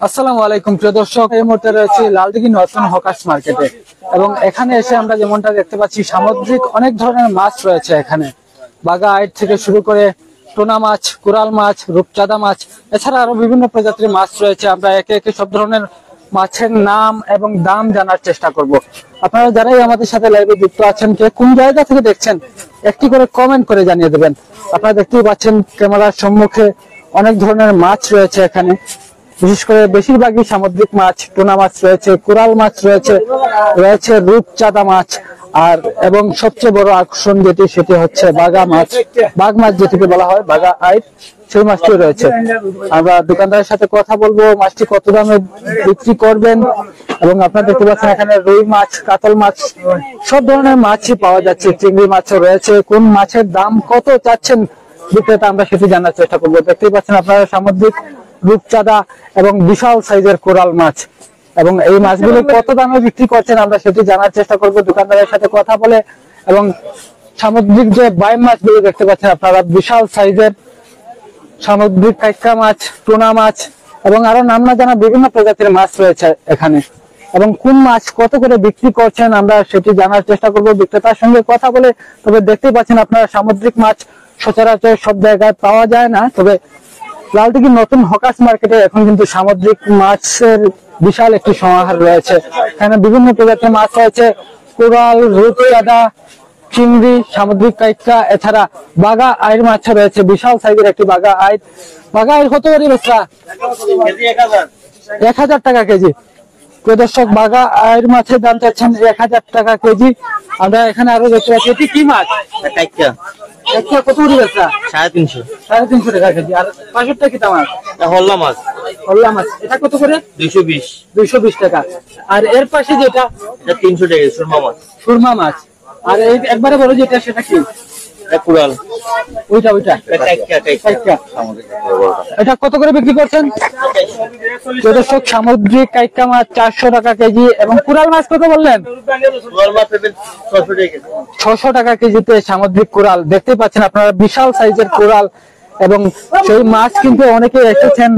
আসসালামু আলাইকুম প্রিয় দর্শক, এই মুহূর্তে রয়েছে লালদিঘি নতুন হকার্স মার্কেটে এবং এখানে এসে আমরা যেমনটা দেখতে পাচ্ছি সামুদ্রিক অনেক ধরনের মাছ রয়েছে। এখানে বাগা আইট থেকে শুরু করে টোনা মাছ, কোরাল মাছ, রূপচাঁদা মাছ, এছাড়া আরো বিভিন্ন প্রজাতির মাছ রয়েছে। আমরা একে একে সব ধরনের মাছের নাম এবং দাম জানার চেষ্টা করব। আপনারা যারাই আমাদের সাথে লাইভে যুক্ত আছেন, কে কোন জায়গা থেকে দেখছেন একটি করে কমেন্ট করে জানিয়ে দেবেন। আপনারা দেখতেই পাচ্ছেন ক্যামেরার সম্মুখে অনেক ধরনের মাছ রয়েছে এখানে, বিশেষ করে বেশিরভাগই সামুদ্রিক মাছ। টোনা মাছ রয়েছে, কোরাল মাছ রয়েছে রূপচাঁদা মাছ, আর এবং সবচেয়ে বড় আকর্ষণ যেটি সেটি হচ্ছে বাগা মাছ, বাঘ মাছ যেটিকে বলা হয় বাগা আইট, সেই মাছটি রয়েছে। আমরা দোকানদারের সাথে কথা বলবো মাছটি কত দামে বিক্রি করবেন। এবং আপনারা দেখতে পাচ্ছেন এখানে রুই মাছ, কাতল মাছ, সব ধরনের মাছই পাওয়া যাচ্ছে। চিংড়ি মাছও রয়েছে। কোন মাছের দাম কত চাচ্ছেন বিক্রেতা, আমরা সেটি জানার চেষ্টা করবো। দেখতেই পাচ্ছেন আপনারা সামুদ্রিক রূপচাঁদা এবং বিশাল সাইজের কোরাল মাছ, এবং এই মাছগুলো কত দামে বিক্রি করছেন আমরা সেটি জানার চেষ্টা করব দোকানদারের সাথে কথা বলে। এবং সামুদ্রিক যে বাইম মাছগুলো দেখতে পাচ্ছেন আপনারা, বিশাল সাইজের সামুদ্রিক কাইকা মাছ, টোনা মাছ এবং আরো নাম না জানা বিভিন্ন প্রজাতির মাছ রয়েছে এখানে। এবং কোন মাছ কত করে বিক্রি করছেন আমরা সেটি জানার চেষ্টা করব বিক্রেতার সঙ্গে কথা বলে। তবে দেখতেই পাচ্ছেন আপনারা সামুদ্রিক মাছ সচরাচর সব জায়গায় পাওয়া যায় না, তবে লালদিঘি নতুন হকার্স মার্কেটে এখন কিন্তু সামুদ্রিক মাছের বিশাল একটি সমাহার রয়েছে। এখানে বিভিন্ন প্রজাতির মাছ রয়েছে, কোরাল, রূপচাঁদা, চিংড়ি, সামুদ্রিক কাইকা, এছাড়া বাগা আইর মাছ রয়েছে। বিশাল সাইজের একটি বাগা আইর। বাগা আইর কত করে বেচা? 1000 টাকা কেজি। দর্শক, বাগা আইর মাছের দাম চাচ্ছেন 1000 টাকা কেজি। আমরা এখানে আরো দেখতে পাচ্ছি, এটি কি মাছ? কত করে বেচা? 350 টাকা কেজি। আর পাশেরটা কি মাছ? হল্লা মাছ। হল্লা মাছ, এটা কত করে? 220 টাকা। আর এর পাশে যেটা, 300 টাকা সুরমা মাছ। সুরমা মাছ। আর এই একবারে বড় যেটা সেটা কি? কোরাল। ওইটা এটা কত করে বিক্রি করছেন? দর্শক, সামুদ্রিক কাইকা মাছ 400 টাকা কেজি। এবং কোরাল মাছ কত বললেন? 600 টাকা কেজিতে সামুদ্রিক কোরাল। দেখতে পাচ্ছেন আপনারা বিশাল সাইজের কোরাল। এবং সেই মাছ কিন্তু অনেকে এসেছেন,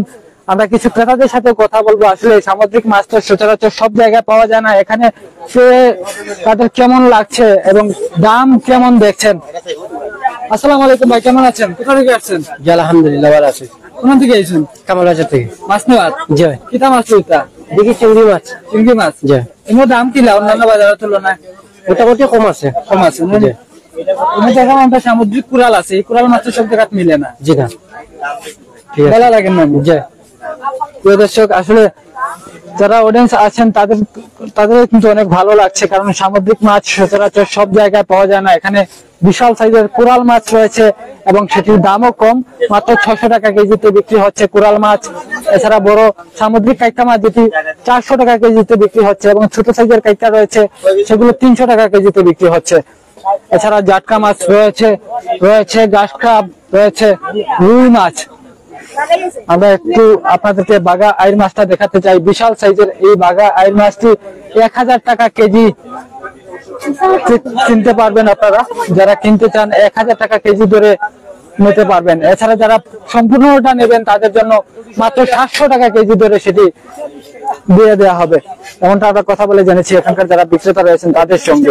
আমরা কিছু ক্রেতাদের সাথে কথা বলবো। আসলে সামুদ্রিক মাছ তো সচরাচর সব জায়গায় পাওয়া যায় না, এখানে তাদের কেমন লাগছে এবং দাম কেমন দেখছেন। আসসালামু আলাইকুম ভাই, কেমন আছেন? কোথা থেকে আসছেন? জি আলহামদুলিল্লাহ ভালো আছি। কোথা থেকে আইছেন? কামালবাজার থেকে। মাছ নেওয়ার? জি। কিটা মাছ এটা? দেখি চিংড়ি মাছ। চিংড়ি মাছ? জি। এর দাম কি অন্যান্য বাজারের তুলনায়? মোটামুটি কম আছে। কম আছে। আমরা সামুদ্রিক কোরাল আছে, এই কোরাল মাছের সব জায়গায় মিলে না। জি না, ঠিক আছে, ভালো লাগে না। জি। প্রিয় দর্শক, আসলে যারা অডিয়েন্স আছেন তাদের কিন্তু অনেক ভালো লাগছে, কারণ সামুদ্রিক মাছ সচরাচর সব জায়গায় পাওয়া যায় না। এখানে বিশাল সাইজের কোরাল মাছ রয়েছে এবং সেটির দামও কম, মাত্র 600 টাকা কেজিতে বিক্রি হচ্ছে কোরাল মাছ। এছাড়া বড় সামুদ্রিক কাইকা মাছ যেটি 400 টাকা কেজিতে বিক্রি হচ্ছে, এবং ছোট সাইজের কাইকা রয়েছে সেগুলো 300 টাকা কেজিতে বিক্রি হচ্ছে। এছাড়া জাটকা মাছ রয়েছে ঘাস কাপ রয়েছে, রুই মাছ। আমরা একটু আপনাদেরকে বাগা আইর মাছটা দেখাতে চাই। বিশাল সাইজের এই বাগা আইর মাছটি 1000 টাকা কেজি কিনতে পারবেন আপনারা। যারা কিনতে চান 1000 টাকা কেজি ধরে নিতে পারবেন। এছাড়া যারা সম্পূর্ণটা নেবেন তাদের জন্য মাত্র 700 টাকা কেজি ধরে সেটি দিয়ে দেওয়া হবে। এমনটা আমরা কথা বলে জেনেছি এখানকার যারা বিক্রেতা রয়েছেন তাদের সঙ্গে।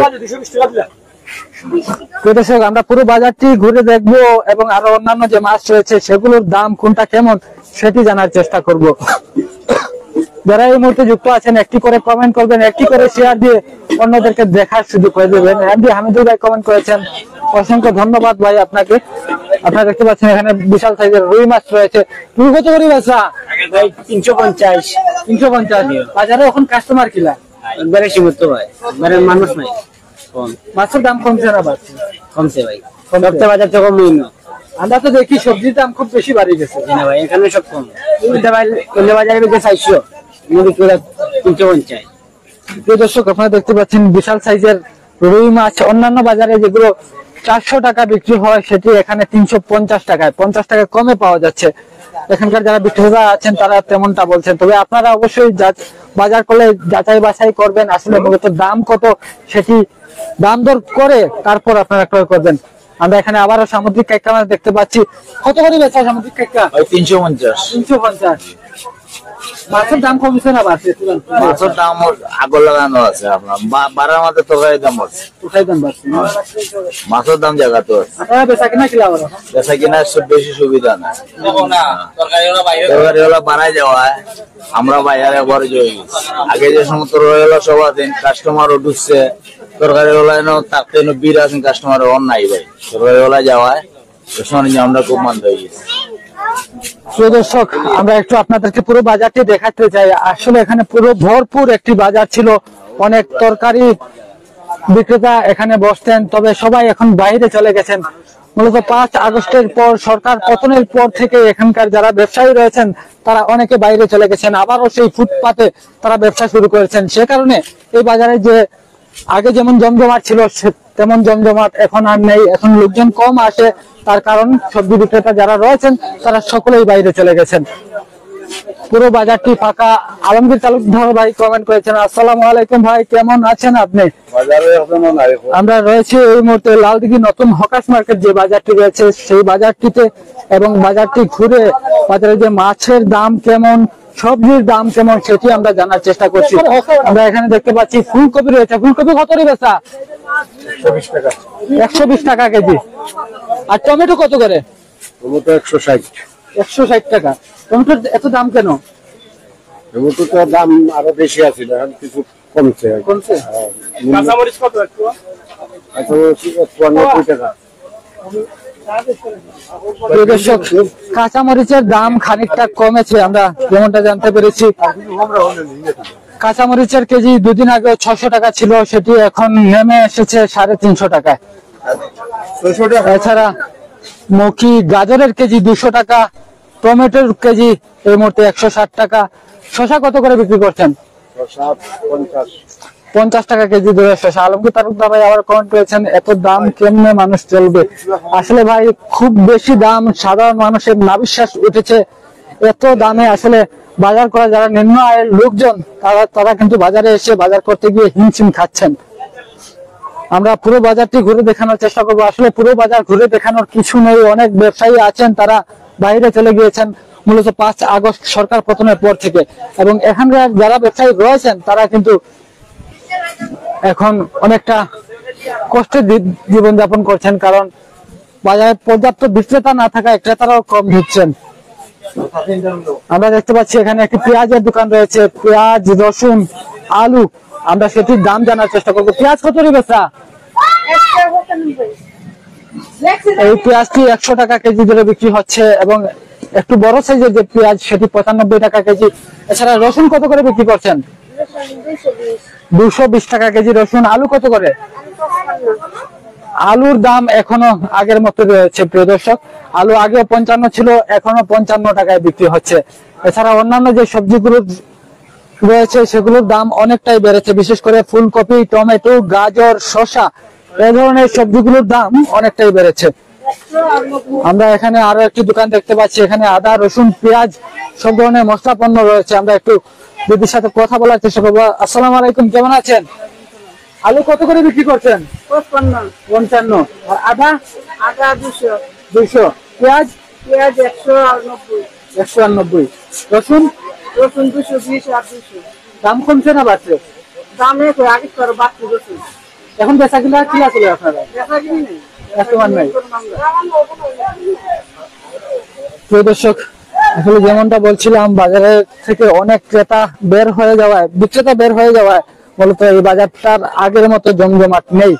দর্শক, আমরা পুরো বাজারটি ঘুরে দেখবো এবং আরো অন্যান্য যে মাছ রয়েছে সেগুলোর দাম কোনটা কেমন সেটি জানার চেষ্টা করব। যারা এই মুহূর্তে যুক্ত আছেন একটি করে কমেন্ট করবেন, একটি করে শেয়ার দিয়ে অন্যদেরকে দেখার সুযোগ করে দেবেন। এমডি হামিদুল ভাই কমেন্ট করেছেন, অসংখ্য ধন্যবাদ ভাই আপনাকে। আপনারা দেখতে পাচ্ছেন এখানে বিশাল সাইজের রুই মাছ রয়েছে। রুই কত করে বেচা? 350। বাজারে এখন কাস্টমার কিলা একবারে সীমিত ভাই, মানে মানুষ নাই। মাছের দাম কমছে না? কমছে ভাই, সবচেয়ে বাজার তো কমই না। আমরা তো দেখি সবজির দাম খুব বেশি বাড়ি গেছে। না ভাই, এখানে সব কম। বাজারে বিক্রি 400, 350। দর্শক, আপনারা দেখতে পাচ্ছেন বিশাল সাইজের রুই মাছ। অন্যান্য বাজারে যেগুলো 400 টাকা বিক্রি হয় সেটি এখানে 350 টাকায়, 50 টাকা কমে পাওয়া যাচ্ছে। এখানকার যারা বিক্রেতা আছেন তারা তেমনটা বলছেন। তবে আপনারা অবশ্যই বাজার করলে যাচাই বাছাই করবেন, আসলে মূলত দাম কত সেটি দাম দর করে তারপর আপনারা ক্রয় করবেন। আমরা এখানে আবারও সামুদ্রিক কাইকা মাছ দেখতে পাচ্ছি। কত করে বেচা সামুদ্রিক কাইকা? 350। মাছের দাম কমছে না বাড়ছে? মাছের দাম আগর লাগানো আছে আপনার বাড়ার মধ্যে তরকারির দাম আছে, কোথায় দাম বাড়ছে? মাছের দাম জায়গা তো আছে। আপনারা বেচা কিনা কি লাভ? বেচা কিনা সব বেশি সুবিধা না, তরকারি ওলা বাড়াই যাওয়ায় আমরা বাজারে ঘরে জয় গেছি। আগে যে সমস্ত রয়েলা সব আছেন কাস্টমারও ঢুকছে, তরকারি ওলা তাতে বীর আছেন কাস্টমার অন নাই ভাই, তরকারি ওলা যাওয়ায় আমরা খুব মানতে হয়ে গেছি। প্রিয় দর্শক, আমরা একটু আপনাদেরকে পুরো বাজারটি দেখাতে চাই। আসলে এখানে পুরো ভরপুর একটি বাজার ছিল, অনেক তরকারি বিক্রেতা এখানে বসতেন, তবে সবাই এখন বাইরে চলে গেছেন। মূলত 5 আগস্টের পর সরকার পতনের পর থেকে এখানকার যারা ব্যবসায়ী রয়েছেন তারা অনেকে বাইরে চলে গেছেন, আবারও সেই ফুটপাতে তারা ব্যবসা শুরু করেছেন। সে কারণে এই বাজারে যে আগে যেমন জমজমাট ছিল তেমন জমজমাট এখন আর নেই, এখন লোকজন কম আসে। তার কারণ সবজি বিক্রেতা যারা রয়েছেন তারা সকলেই বাইরে চলে গেছেন। পুরো বাজারটি ফাঁকা। আলমগীর তালুকদার ভাই কমেন্ট করেছেন, আসসালামু আলাইকুম ভাই, কেমন আছেন আপনি? আমরা রয়েছি এই মুহূর্তে লালদিঘি নতুন হকার্স মার্কেট যে বাজারটি রয়েছে সেই বাজারটিতে, এবং বাজারটি ঘুরে বাজারে যে মাছের দাম কেমন, সবজির দাম কেমন সেটি আমরা জানার চেষ্টা করছি। আমরা এখানে দেখতে পাচ্ছি ফুলকপি রয়েছে। ফুলকপি কত করে বেচা? 120 টাকা কেজি। আর টমেটো কত করে? টমেটো 160। 160 টাকা। টমেটোর এত দাম কেন? টমেটো তো দাম আরো বেশি আছিল, এখন কিছু কমছে। কমছে? কাঁচামরিচ কত? 92 টাকা। কাঁচামরিচের দাম খানিকটা কমেছে, আমরা যেমনটা জানতে পেরেছি। কাঁচামরিচের কেজি দুদিন আগে 600 টাকা ছিল, সেটি এখন নেমে এসেছে 350 টাকায়। এছাড়া মুখী গাজরের কেজি 200 টাকা, টমেটোর কেজি এই মুহূর্তে 160 টাকা। শসা কত করে বিক্রি করছেন? 50 টাকা কেজি ধরে শসা। আলমগীর তালুকদার ভাই আবার কমেন্ট করেছেন, এত দাম কেমনে মানুষ চলবে? আসলে ভাই খুব বেশি দাম, সাধারণ মানুষের নাবিশ্বাস উঠেছে। এত দামে আসলে বাজার করা যারা নিম্ন আয়ের লোকজন তারা কিন্তু বাজারে এসে বাজার করতে গিয়ে হিমশিম খাচ্ছেন। আমরা পুরো বাজারটি ঘুরে দেখানোর চেষ্টা করবো। আসলে পুরো বাজার ঘুরে দেখানোর কিছু নেই, অনেক ব্যবসায়ী আছেন তারা বাইরে চলে গিয়েছেন মূলত 5 আগস্ট সরকার পতনের পর থেকে, এবং এখানকার যারা ব্যবসায়ী রয়েছেন তারা কিন্তু এখন অনেকটা কষ্টের জীবনযাপন করছেন, কারণ বাজারে পর্যাপ্ত বিক্রেতা না থাকায় ক্রেতারাও কম ঢুকছেন। আমরা দেখতে পাচ্ছি এখানে একটি পেঁয়াজের দোকান রয়েছে, পেঁয়াজ, রসুন, আলু। আমরা সেটির দাম জানার চেষ্টা করবো। পেঁয়াজ কত বেচা? এই পেঁয়াজটি 100 টাকা কেজি ধরে বিক্রি হচ্ছে, এবং একটু বড় সাইজের যে পেঁয়াজ সেটি 95 টাকা কেজি। এছাড়া রসুন কত করে বিক্রি করছেন? 220 টাকা কেজি রসুন। আলু কত করে? আলুর দাম এখনো আগের মতো রয়েছে প্রিয় দর্শক। আলু আগে 55 ছিল, এখনো 55 টাকায় বিক্রি হচ্ছে। এছাড়া অন্যান্য যে সবজিগুলো রয়েছে সেগুলোর দাম অনেকটাই বেড়েছে, বিশেষ করে ফুলকপি, টমেটো, গাজর, শসা, এই ধরনের সবজিগুলোর দাম অনেকটাই বেড়েছে। আমরা এখানে আরো একটি দোকান দেখতে পাচ্ছি, এখানে আদা, রসুন, পেঁয়াজ সব ধরনের মশলা পণ্য রয়েছে। আমরা একটু দিদির সাথে কথা বলার চেষ্টা করবো। আসসালামু আলাইকুম, কেমন আছেন? আলু কত করে বিক্রি করছেন? 55। আর আদা? 200। পেঁয়াজ? 190। রসুন? 220 আর 200। দাম কমছে না বাড়ছে? দাম আগে তো বাড়ছে রসুন। এখন বেচা কিনা কি আছে আপনারা? বর্তমান নাই। প্রিয় দর্শক, আসলে যেমনটা বলছিলাম, বাজারে থেকে অনেক বিক্রেতা বের হয়ে যাওয়ায় মূলত এই বাজারটার আগের মতো জমজমাট নেই।